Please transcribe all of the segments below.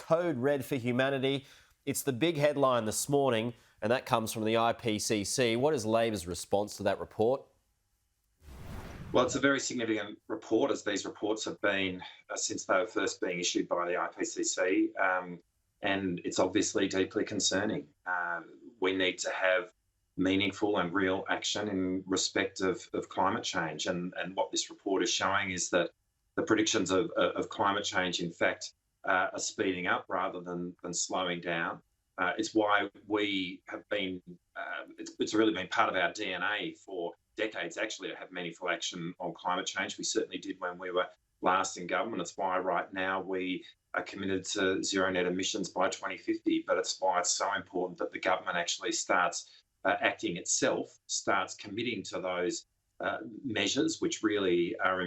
code red for humanity. It's the big headline this morning, and that comes from the IPCC. What is Labor's response to that report? Well, it's a very significant report, as these reports have been since they were first being issued by the IPCC, and it's obviously deeply concerning. We need to have meaningful and real action in respect of climate change, and what this report is showing is that the predictions of climate change, in fact, are speeding up rather than slowing down. It's why we have been, it's really been part of our DNA for decades, actually, to have meaningful action on climate change. We certainly did when we were last in government. It's why right now we are committed to zero net emissions by 2050, but it's why it's so important that the government actually starts acting itself, starts committing to those measures which really are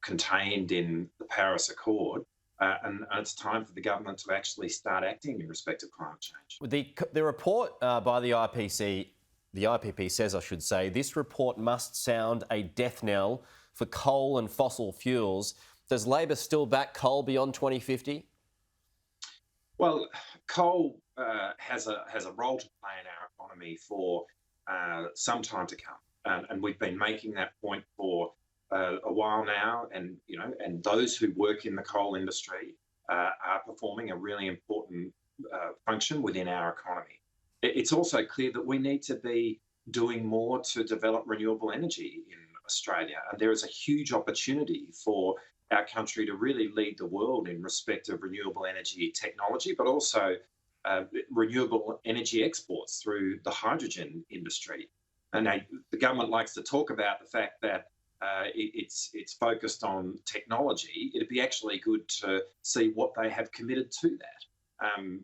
contained in the Paris Accord. And it's time for the government to actually start acting in respect of climate change. The report by the IPP says, I should say, this report must sound a death knell for coal and fossil fuels. Does Labor still back coal beyond 2050? Well, coal has a role to play in our economy for some time to come, and we've been making that point for a while now. And those who work in the coal industry are performing a really important function within our economy. It's also clear that we need to be doing more to develop renewable energy in Australia. And there is a huge opportunity for our country to really lead the world in respect of renewable energy technology, but also renewable energy exports through the hydrogen industry. And the government likes to talk about the fact that it's focused on technology. It'd be actually good to see what they have committed to that.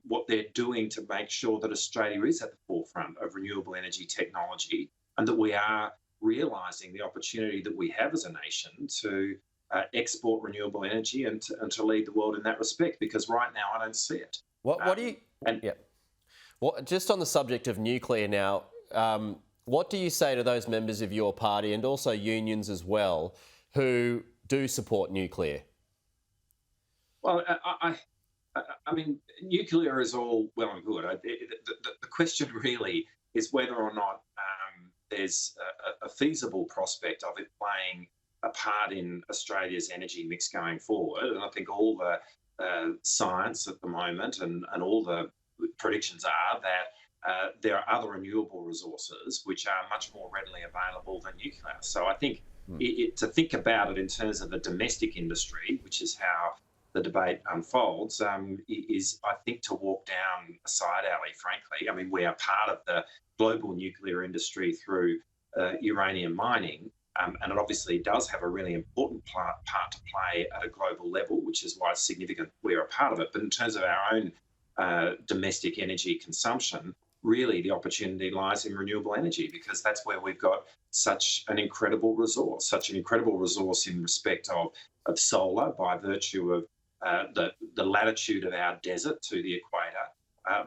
What they're doing to make sure that Australia is at the forefront of renewable energy technology, and that we are realising the opportunity that we have as a nation to export renewable energy and to lead the world in that respect, because right now I don't see it. What do you... Well, just on the subject of nuclear now, what do you say to those members of your party and also unions as well who do support nuclear? Well, I mean, nuclear is all well and good. The question really is whether or not there's a feasible prospect of it playing a part in Australia's energy mix going forward. And I think all the science at the moment and all the predictions are that there are other renewable resources which are much more readily available than nuclear. So I think to think about it in terms of a domestic industry, which is how the debate unfolds, is, I think, to walk down a side alley, frankly. I mean, we are part of the global nuclear industry through uranium mining, and it obviously does have a really important part to play at a global level, which is why it's significant we're a part of it. But in terms of our own domestic energy consumption, really the opportunity lies in renewable energy, because that's where we've got such an incredible resource in respect of solar, by virtue of the latitude of our desert to the equator,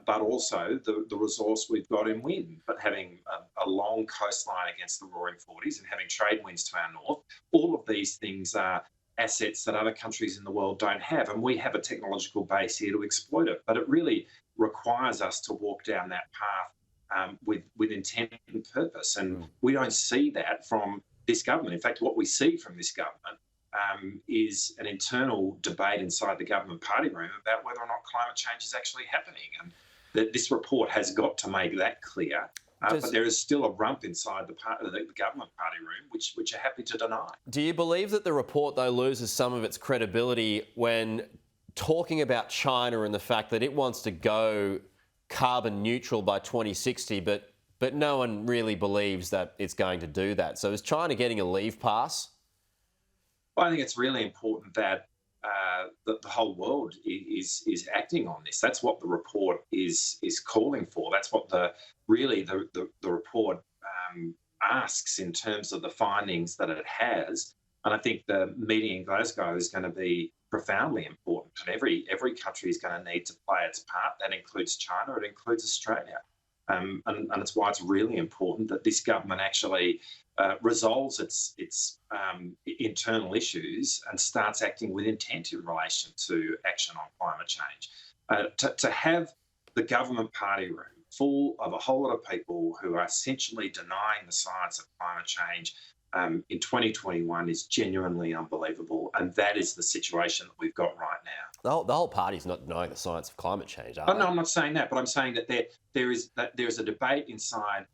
but also the resource we've got in wind. But having a long coastline against the roaring 40s and having trade winds to our north, all of these things are assets that other countries in the world don't have, and we have a technological base here to exploit it. But it really requires us to walk down that path with intent and purpose, and we don't see that from this government. In fact, what we see from this government is an internal debate inside the government party room about whether or not climate change is actually happening, and that this report has got to make that clear. But there is still a rump inside the government party room which are happy to deny. Do you believe that the report, though, loses some of its credibility when talking about China and the fact that it wants to go carbon neutral by 2060, but no one really believes that it's going to do that? So is China getting a leave pass? Well, I think it's really important that the whole world is acting on this. That's what the report is calling for. That's what the report asks in terms of the findings that it has. And I think the meeting in Glasgow is going to be profoundly important, and every country is going to need to play its part. That includes China, it includes Australia. And it's why it's really important that this government actually resolves its internal issues and starts acting with intent in relation to action on climate change. To have the government party room full of a whole lot of people who are essentially denying the science of climate change in 2021 is genuinely unbelievable, and that is the situation that we've got right now. The whole party's not denying the science of climate change, are Oh, they? no, I'm not saying that, but I'm saying that there is a debate inside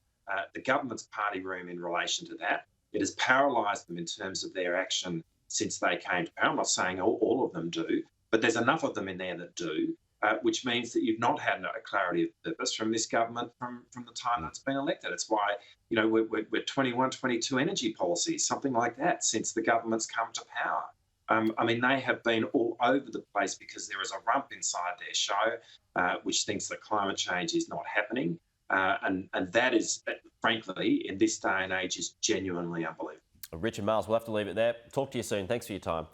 the government's party room in relation to that. It has paralysed them in terms of their action since they came to power. I'm not saying all of them do, but there's enough of them in there that do, which means that you've not had a clarity of purpose from this government from the time that's been elected. It's why, we're 21, 22 energy policies, something like that, since the government's come to power. They have been all over the place because there is a rump inside their show which thinks that climate change is not happening. And that is, frankly, in this day and age, is genuinely unbelievable. Richard Marles, we'll have to leave it there. Talk to you soon. Thanks for your time.